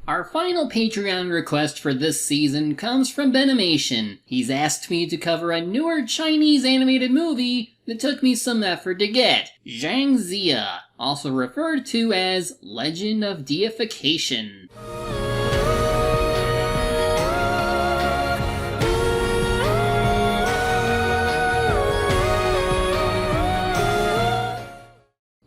Our final Patreon request for this season comes from Benimation. He's asked me to cover a newer Chinese animated movie that took me some effort to get, Ziya, also referred to as Legend of Deification.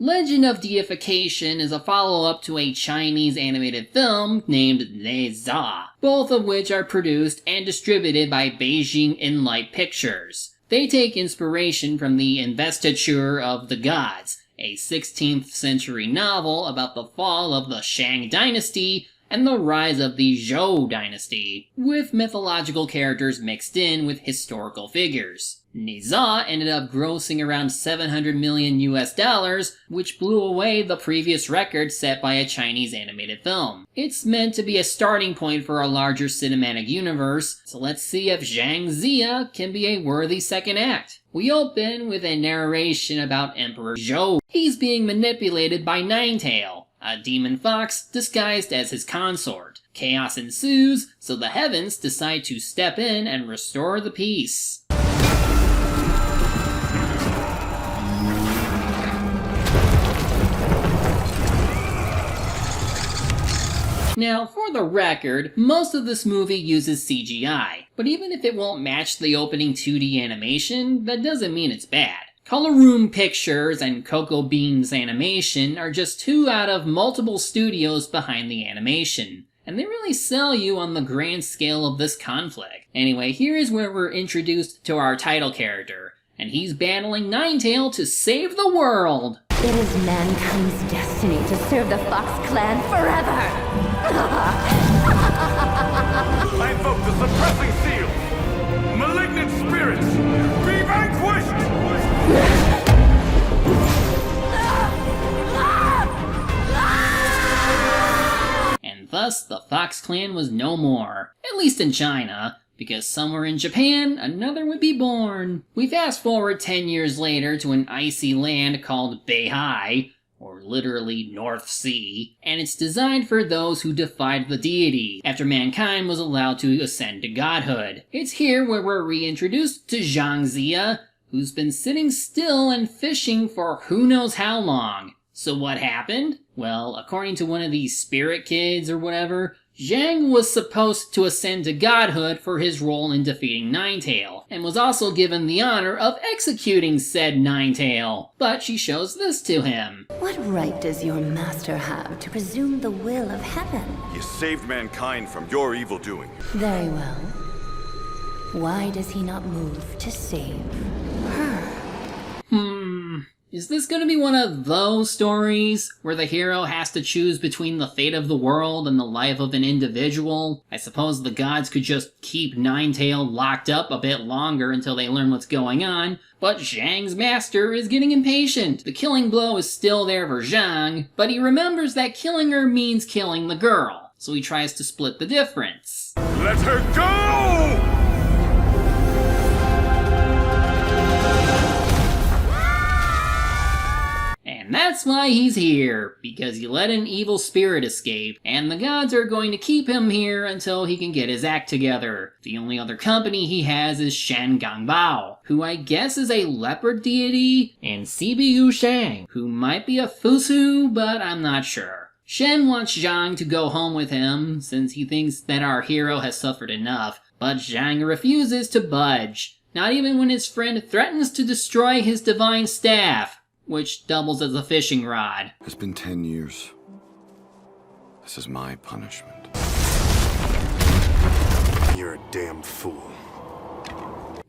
Legend of Deification is a follow-up to a Chinese animated film named Ziya, both of which are produced and distributed by Beijing Enlight Pictures. They take inspiration from the Investiture of the Gods, a 16th century novel about the fall of the Shang dynasty and the rise of the Zhou dynasty, with mythological characters mixed in with historical figures. Ziya ended up grossing around $700 million US, which blew away the previous record set by a Chinese animated film. It's meant to be a starting point for a larger cinematic universe, so let's see if Ziya can be a worthy second act. We open with a narration about Emperor Zhou. He's being manipulated by Ninetail, a demon fox disguised as his consort. Chaos ensues, so the heavens decide to step in and restore the peace. Now, for the record, most of this movie uses CGI, but even if it won't match the opening 2D animation, that doesn't mean it's bad. Color Room Pictures and Cocoa Beans Animation are just two out of multiple studios behind the animation, and they really sell you on the grand scale of this conflict. Anyway, here is where we're introduced to our title character, and he's battling Ninetail to save the world! It is mankind's destiny to serve the Fox clan forever! I invoke the suppressing seal! Malignant spirits, be vanquished! And thus, the Fox clan was no more. At least in China. Because somewhere in Japan, another would be born. We fast forward 10 years later to an icy land called Beihai, or literally North Sea, and it's designed for those who defied the deity, after mankind was allowed to ascend to godhood. It's here where we're reintroduced to Ziya, who's been sitting still and fishing for who knows how long. So what happened? Well, according to one of these spirit kids or whatever, Jiang was supposed to ascend to godhood for his role in defeating Ninetail, and was also given the honor of executing said Ninetail. But she shows this to him. What right does your master have to presume the will of heaven? You saved mankind from your evil doing. Very well. Why does he not move to save her? Is this gonna be one of those stories where the hero has to choose between the fate of the world and the life of an individual? I suppose the gods could just keep Ninetail locked up a bit longer until they learn what's going on, but Zhang's master is getting impatient. The killing blow is still there for Jiang, but he remembers that killing her means killing the girl, so he tries to split the difference. Let her go! And that's why he's here, because he let an evil spirit escape, and the gods are going to keep him here until he can get his act together. The only other company he has is Shan Gangbao, who I guess is a leopard deity, and Sibiu Shang, who might be a Fusu, but I'm not sure. Shen wants Jiang to go home with him, since he thinks that our hero has suffered enough, but Jiang refuses to budge, not even when his friend threatens to destroy his divine staff, which doubles as a fishing rod. It's been 10 years. This is my punishment. You're a damn fool.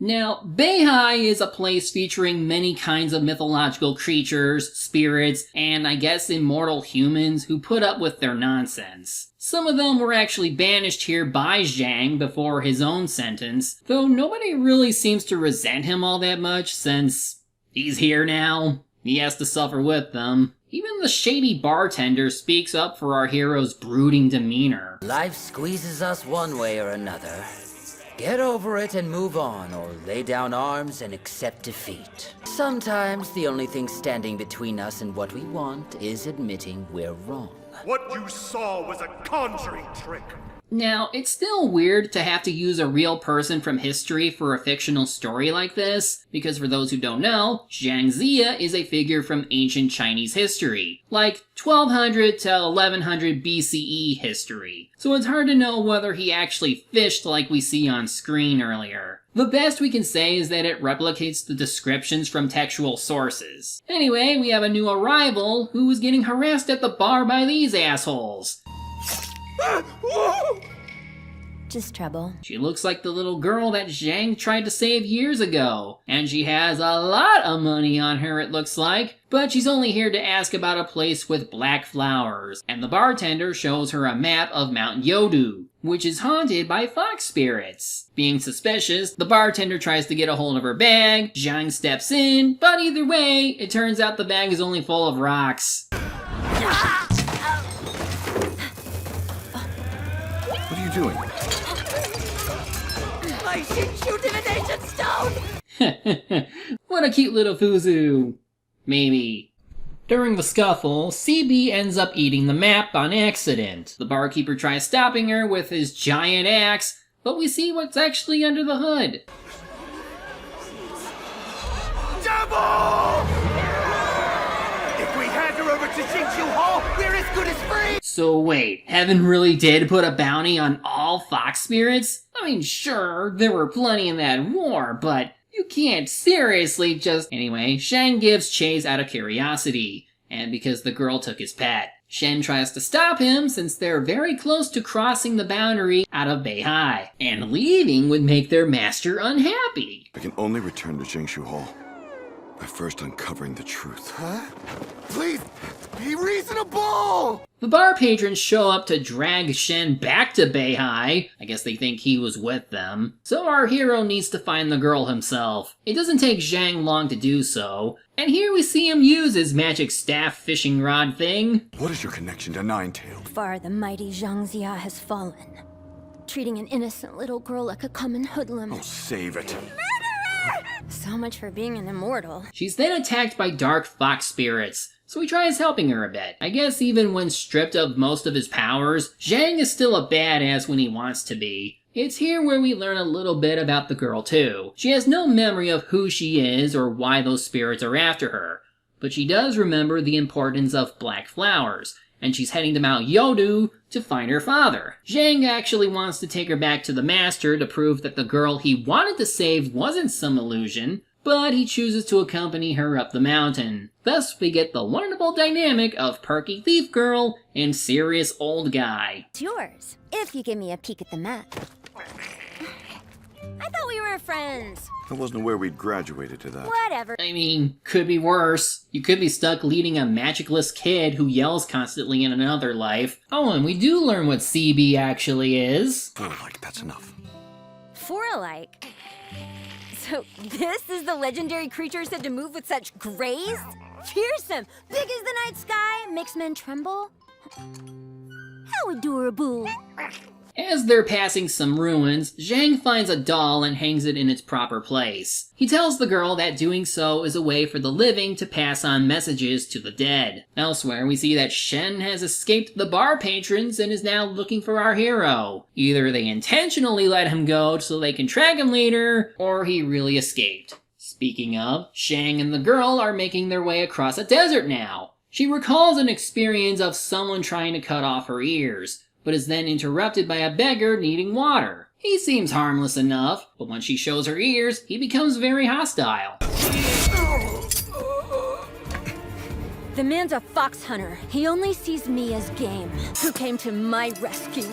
Now, Beihai is a place featuring many kinds of mythological creatures, spirits, and I guess immortal humans who put up with their nonsense. Some of them were actually banished here by Jiang before his own sentence, though nobody really seems to resent him all that much since he's here now. He has to suffer with them. Even the shady bartender speaks up for our hero's brooding demeanor. Life squeezes us one way or another. Get over it and move on, or lay down arms and accept defeat. Sometimes the only thing standing between us and what we want is admitting we're wrong. What you saw was a conjuring trick. Now, it's still weird to have to use a real person from history for a fictional story like this, because for those who don't know, Jiang Ziya is a figure from ancient Chinese history, like 1200 to 1100 BCE history, so it's hard to know whether he actually fished like we see on screen earlier. The best we can say is that it replicates the descriptions from textual sources. Anyway, we have a new arrival who is getting harassed at the bar by these assholes. Just trouble. She looks like the little girl that Jiang tried to save years ago, and she has a lot of money on her it looks like, but she's only here to ask about a place with black flowers, and the bartender shows her a map of Mount Yodu, which is haunted by fox spirits. Being suspicious, the bartender tries to get a hold of her bag, Jiang steps in, but either way, it turns out the bag is only full of rocks. What are you doing? I shoot you, divination stone! What a cute little fuzu. Maybe. During the scuffle, CB ends up eating the map on accident. The barkeeper tries stopping her with his giant axe, but we see what's actually under the hood. Double! If we hand her over to Jingshu Hall, we're as good as free! So wait, Heaven really did put a bounty on all fox spirits? I mean, sure, there were plenty in that war, but you can't seriously just... Anyway, Shen gives chase out of curiosity, and because the girl took his pet. Shen tries to stop him since they're very close to crossing the boundary out of Beihai, and leaving would make their master unhappy. I can only return to Jingshu Hall by first uncovering the truth. Huh? Please, be reasonable! The bar patrons show up to drag Shen back to Beihai. I guess they think he was with them. So our hero needs to find the girl himself. It doesn't take Jiang long to do so. And here we see him use his magic staff fishing rod thing. What is your connection to Ninetail? Far the mighty Jiang Ziya has fallen, treating an innocent little girl like a common hoodlum. Oh, save it. So much for being an immortal. She's then attacked by dark fox spirits, so he tries helping her a bit. I guess even when stripped of most of his powers, Jiang is still a badass when he wants to be. It's here where we learn a little bit about the girl too. She has no memory of who she is or why those spirits are after her, but she does remember the importance of black flowers, and she's heading to Mount Yodu to find her father. Jiang actually wants to take her back to the master to prove that the girl he wanted to save wasn't some illusion, but he chooses to accompany her up the mountain. Thus we get the wonderful dynamic of perky thief girl and serious old guy. It's yours, if you give me a peek at the map. I thought we were friends. I wasn't aware we'd graduated to that. Whatever. I mean, could be worse. You could be stuck leading a magicless kid who yells constantly in another life. Oh, and we do learn what CB actually is. Like, that's enough. For alike. So this is the legendary creature said to move with such grace? Fearsome, big as the night sky, makes men tremble. How adorable. As they're passing some ruins, Jiang finds a doll and hangs it in its proper place. He tells the girl that doing so is a way for the living to pass on messages to the dead. Elsewhere, we see that Shen has escaped the bar patrons and is now looking for our hero. Either they intentionally let him go so they can track him later, or he really escaped. Speaking of, Shang and the girl are making their way across a desert now. She recalls an experience of someone trying to cut off her ears, but is then interrupted by a beggar needing water. He seems harmless enough, but when she shows her ears, he becomes very hostile. The man's a fox hunter. He only sees me as game. Who came to my rescue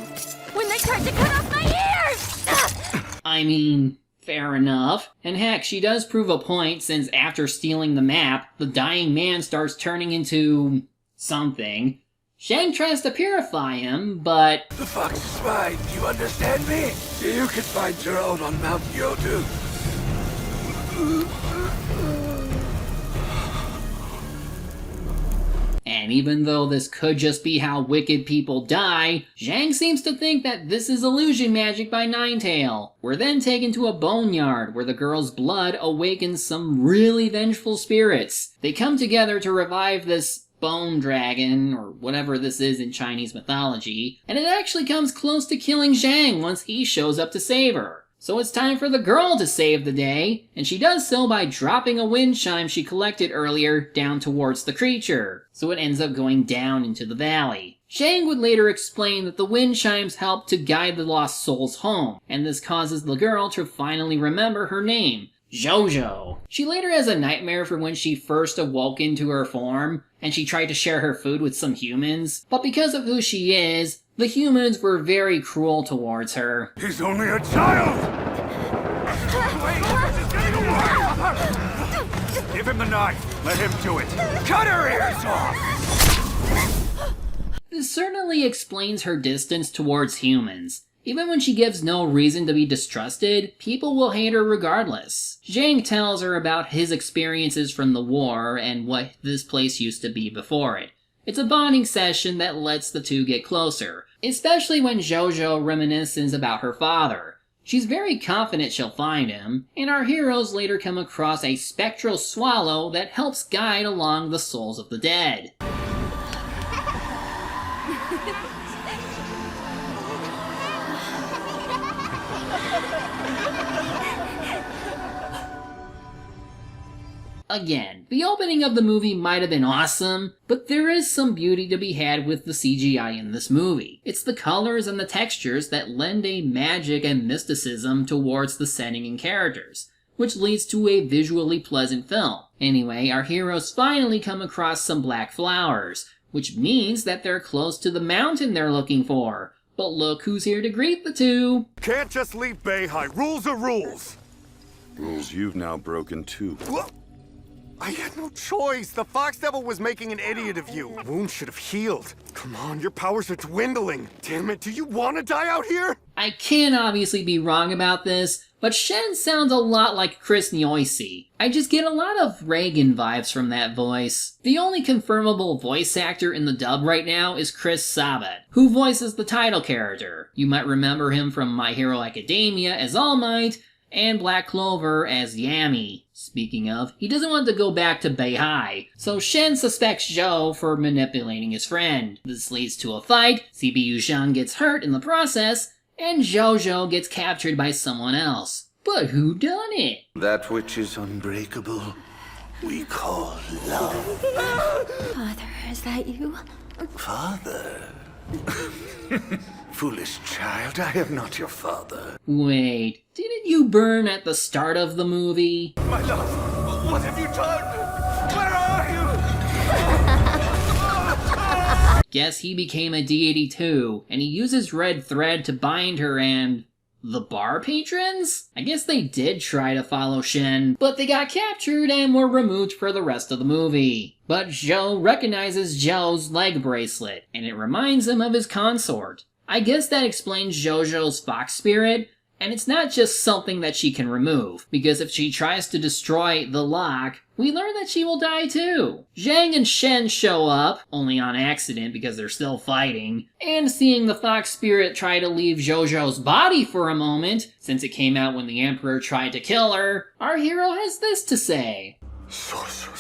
when they tried to cut off my ears! I mean, fair enough. And heck, she does prove a point since after stealing the map, the dying man starts turning into... something. Shang tries to purify him, but... The fox is mine, you understand me? You can find your own on Mount Yodu. And even though this could just be how wicked people die, Jiang seems to think that this is illusion magic by Ninetail. We're then taken to a boneyard where the girl's blood awakens some really vengeful spirits. They come together to revive this bone dragon, or whatever this is in Chinese mythology, and it actually comes close to killing Jiang once he shows up to save her. So it's time for the girl to save the day, and she does so by dropping a wind chime she collected earlier down towards the creature, so it ends up going down into the valley. Jiang would later explain that the wind chimes help to guide the lost souls home, and this causes the girl to finally remember her name, Jojo. She later has a nightmare for when she first awoke into her form, and she tried to share her food with some humans, but because of who she is, the humans were very cruel towards her. He's only a child! Give him the knife. Let him do it. Cut her ears off! This certainly explains her distance towards humans. Even when she gives no reason to be distrusted, people will hate her regardless. Jiang tells her about his experiences from the war and what this place used to be before it. It's a bonding session that lets the two get closer, especially when Jojo reminisces about her father. She's very confident she'll find him, and our heroes later come across a spectral swallow that helps guide along the souls of the dead. Again, the opening of the movie might have been awesome, but there is some beauty to be had with the CGI in this movie. It's the colors and the textures that lend a magic and mysticism towards the setting and characters, which leads to a visually pleasant film. Anyway, our heroes finally come across some black flowers, which means that they're close to the mountain they're looking for. But look who's here to greet the two! Can't just leave Beihai. Rules are rules. Rules you've now broken too. What? I had no choice. The Fox Devil was making an idiot of you. Wound should have healed. Come on, your powers are dwindling. Damn it, do you want to die out here? I can obviously be wrong about this, but Shen sounds a lot like Chris Nyoisi. I just get a lot of Reagan vibes from that voice. The only confirmable voice actor in the dub right now is Chris Sabat, who voices the title character. You might remember him from My Hero Academia as All Might, and Black Clover as Yami. Speaking of, he doesn't want to go back to Beihai, so Shen suspects Zhou for manipulating his friend. This leads to a fight, CPU Zhang gets hurt in the process, and Jojo gets captured by someone else. But who done it? That which is unbreakable, we call love. Father, is that you? Father? Foolish child, I am not your father. Wait, didn't you burn at the start of the movie? My love, what have you done? Where are you? Guess he became a deity too, and he uses red thread to bind her and... the bar patrons? I guess they did try to follow Shen, but they got captured and were removed for the rest of the movie. But Zhou recognizes Zhou's leg bracelet, and it reminds him of his consort. I guess that explains Jojo's fox spirit, and it's not just something that she can remove, because if she tries to destroy the lock, we learn that she will die too. Jiang and Shen show up, only on accident because they're still fighting, and seeing the fox spirit try to leave Jojo's body for a moment, since it came out when the Emperor tried to kill her, our hero has this to say.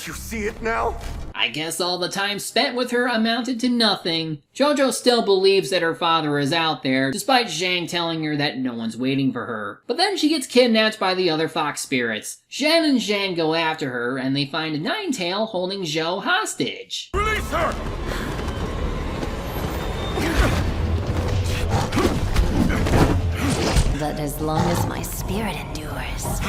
You see it now? I guess all the time spent with her amounted to nothing. Jojo still believes that her father is out there, despite Jiang telling her that no one's waiting for her. But then she gets kidnapped by the other fox spirits. Shen and Jiang go after her, and they find Ninetail holding Zhou hostage. Release her! But as long as my spirit endures,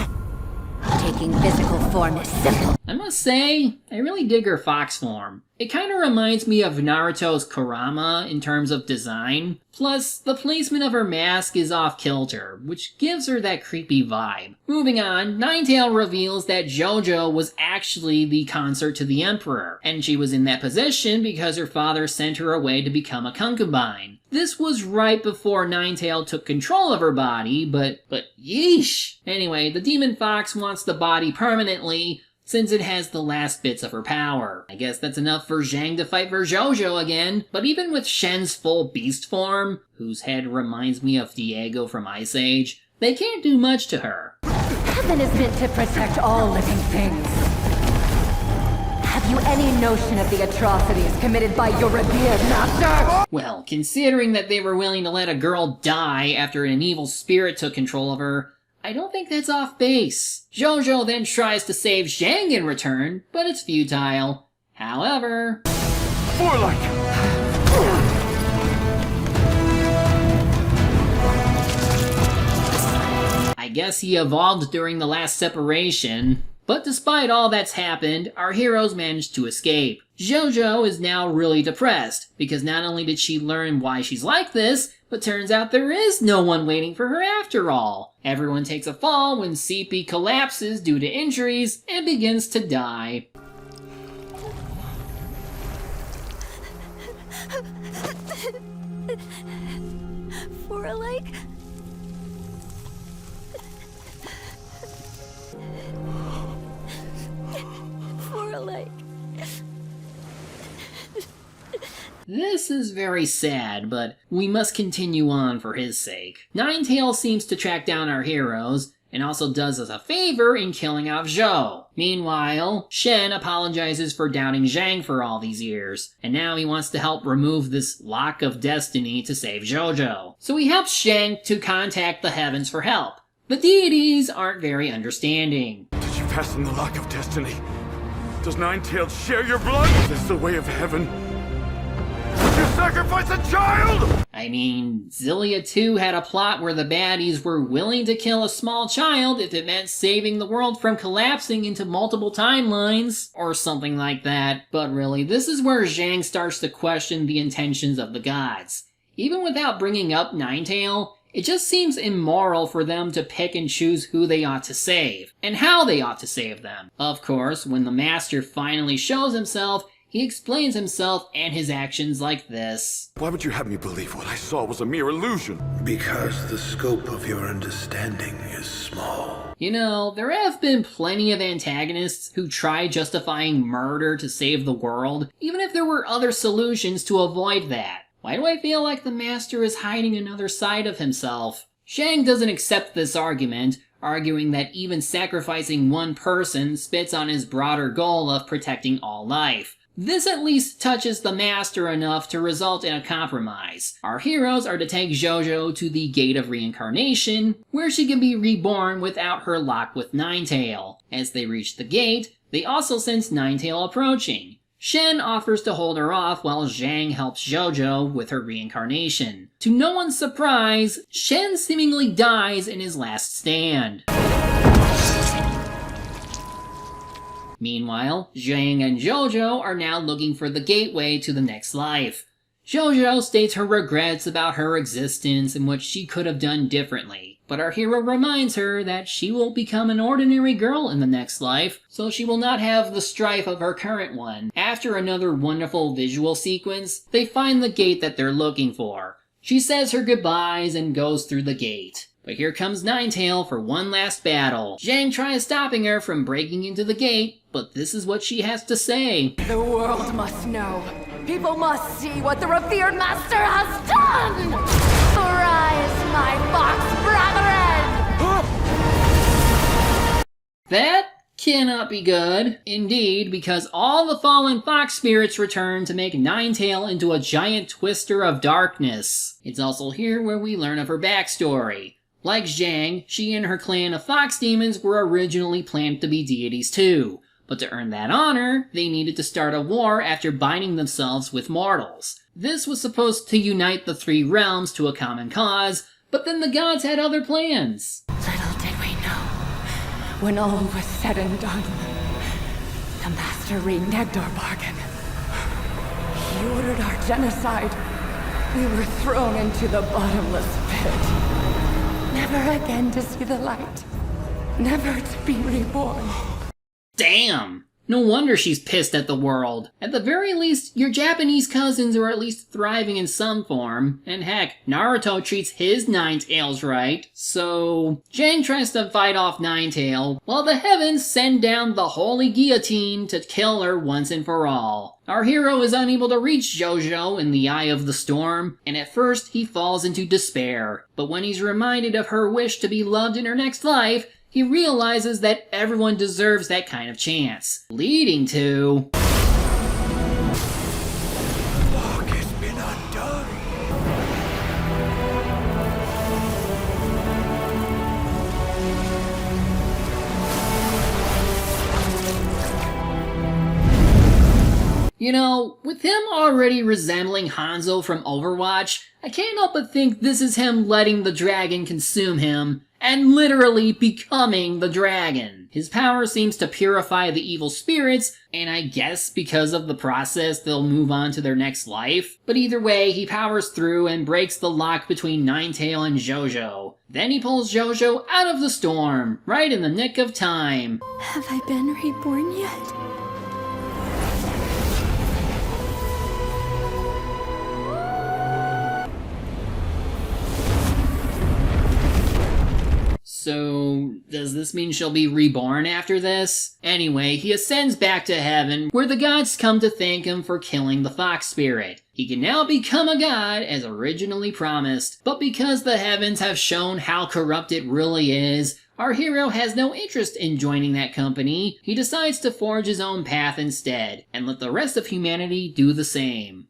taking physical form is simple. I must say, I really dig her fox form. It kinda reminds me of Naruto's Kurama in terms of design. Plus, the placement of her mask is off-kilter, which gives her that creepy vibe. Moving on, Ninetail reveals that Jojo was actually the consort to the Emperor, and she was in that position because her father sent her away to become a concubine. This was right before Ninetail took control of her body, but yeesh! Anyway, the Demon Fox wants the body permanently, since it has the last bits of her power. I guess that's enough for Jiang to fight for Jojo again, but even with Shen's full beast form, whose head reminds me of Diego from Ice Age, they can't do much to her. Heaven is meant to protect all living things. Have you any notion of the atrocities committed by your revered master? Well, considering that they were willing to let a girl die after an evil spirit took control of her, I don't think that's off base. Jojo then tries to save Jiang in return, but it's futile. However... More like... I guess he evolved during the last separation. But despite all that's happened, our heroes managed to escape. Jojo is now really depressed, because not only did she learn why she's like this, but turns out there is no one waiting for her after all. Everyone takes a fall when CP collapses due to injuries and begins to die. For a lake? For a lake. This is very sad, but we must continue on for his sake. Ninetales seems to track down our heroes, and also does us a favor in killing off Zhou. Meanwhile, Shen apologizes for doubting Jiang for all these years, and now he wants to help remove this lock of destiny to save Jojo. So he helps Jiang to contact the heavens for help. The deities aren't very understanding. Did you pass in the lock of destiny? Does Ninetales share your blood? Is this the way of heaven? Would you sacrifice a child? I mean, Ziya 2 had a plot where the baddies were willing to kill a small child if it meant saving the world from collapsing into multiple timelines, or something like that. But really, this is where Jiang starts to question the intentions of the gods. Even without bringing up Ninetale, it just seems immoral for them to pick and choose who they ought to save, and how they ought to save them. Of course, when the Master finally shows himself, he explains himself and his actions like this. Why would you have me believe what I saw was a mere illusion? Because the scope of your understanding is small. You know, there have been plenty of antagonists who try justifying murder to save the world, even if there were other solutions to avoid that. Why do I feel like the Master is hiding another side of himself? Jiang doesn't accept this argument, arguing that even sacrificing one person spits on his broader goal of protecting all life. This at least touches the Master enough to result in a compromise. Our heroes are to take Jojo to the Gate of Reincarnation, where she can be reborn without her lock with Ninetale. As they reach the gate, they also sense Ninetale approaching. Shen offers to hold her off while Jiang helps Jojo with her reincarnation. To no one's surprise, Shen seemingly dies in his last stand. Meanwhile, Jiang and Jojo are now looking for the gateway to the next life. Jojo states her regrets about her existence and what she could have done differently, but our hero reminds her that she will become an ordinary girl in the next life, so she will not have the strife of her current one. After another wonderful visual sequence, they find the gate that they're looking for. She says her goodbyes and goes through the gate. But here comes Ninetale for one last battle. Jiang tries stopping her from breaking into the gate, but this is what she has to say. The world must know. People must see what the revered master has done! Arise, my fox brethren! That cannot be good. Indeed, because all the fallen fox spirits return to make Ninetale into a giant twister of darkness. It's also here where we learn of her backstory. Like Jiang, she and her clan of fox demons were originally planned to be deities too. But to earn that honor, they needed to start a war after binding themselves with mortals. This was supposed to unite the three realms to a common cause, but then the gods had other plans. Little did we know, when all was said and done, the master reneged our bargain. He ordered our genocide. We were thrown into the bottomless pit. Never again to see the light. Never to be reborn. Damn! No wonder she's pissed at the world. At the very least, your Japanese cousins are at least thriving in some form. And heck, Naruto treats his Ninetales right. So, Jiang tries to fight off Ninetale, while the heavens send down the holy guillotine to kill her once and for all. Our hero is unable to reach Jojo in the eye of the storm, and at first he falls into despair. But when he's reminded of her wish to be loved in her next life, he realizes that everyone deserves that kind of chance, leading to... You know, with him already resembling Hanzo from Overwatch, I can't help but think this is him letting the dragon consume him, and literally becoming the dragon. His power seems to purify the evil spirits, and I guess because of the process they'll move on to their next life. But either way, he powers through and breaks the lock between Ninetale and Jojo. Then he pulls Jojo out of the storm, right in the nick of time. Have I been reborn yet? So, does this mean she'll be reborn after this? Anyway, he ascends back to heaven, where the gods come to thank him for killing the fox spirit. He can now become a god, as originally promised, but because the heavens have shown how corrupt it really is, our hero has no interest in joining that company. He decides to forge his own path instead, and let the rest of humanity do the same.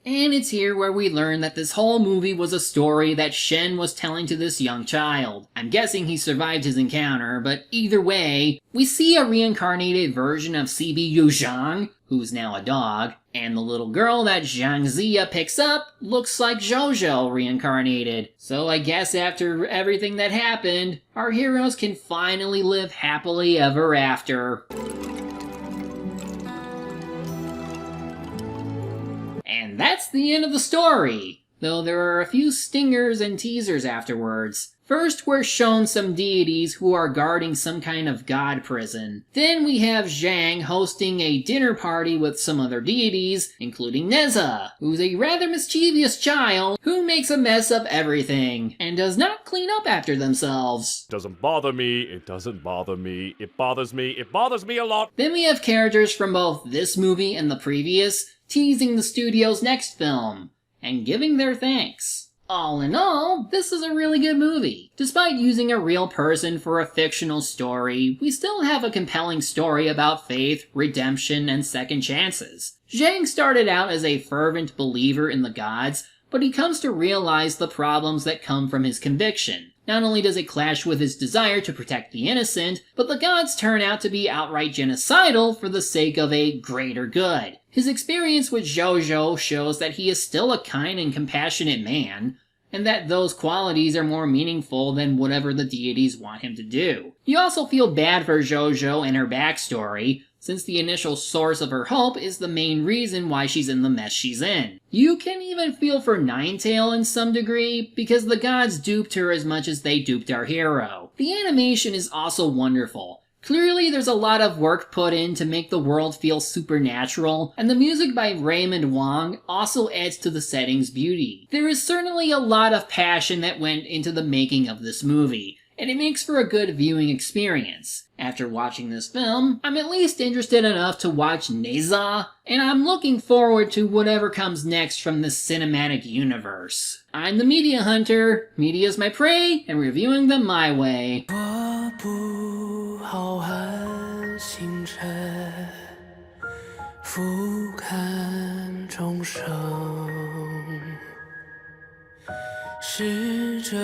And it's here where we learn that this whole movie was a story that Shen was telling to this young child. I'm guessing he survived his encounter, but either way, we see a reincarnated version of CBU Jiang, who's now a dog, and the little girl that Ziya picks up looks like Jojo reincarnated. So I guess after everything that happened, our heroes can finally live happily ever after. And that's the end of the story, though there are a few stingers and teasers afterwards. First, we're shown some deities who are guarding some kind of god prison. Then we have Jiang hosting a dinner party with some other deities, including Neza, who's a rather mischievous child who makes a mess of everything, and does not clean up after themselves. Doesn't bother me, it doesn't bother me, it bothers me a lot. Then we have characters from both this movie and the previous, teasing the studio's next film, and giving their thanks. All in all, this is a really good movie. Despite using a real person for a fictional story, we still have a compelling story about faith, redemption, and second chances. Jiang started out as a fervent believer in the gods, but he comes to realize the problems that come from his conviction. Not only does it clash with his desire to protect the innocent, but the gods turn out to be outright genocidal for the sake of a greater good. His experience with Jojo shows that he is still a kind and compassionate man, and that those qualities are more meaningful than whatever the deities want him to do. You also feel bad for Jojo and her backstory, since the initial source of her hope is the main reason why she's in the mess she's in. You can even feel for Ninetale in some degree, because the gods duped her as much as they duped our hero. The animation is also wonderful. Clearly there's a lot of work put in to make the world feel supernatural, and the music by Raymond Wong also adds to the setting's beauty. There is certainly a lot of passion that went into the making of this movie, and it makes for a good viewing experience. After watching this film, I'm at least interested enough to watch Neza, and I'm looking forward to whatever comes next from this cinematic universe. I'm the Media Hunter, media's my prey, and reviewing them my way. 我不好汉星辰，俯瞰众生，试着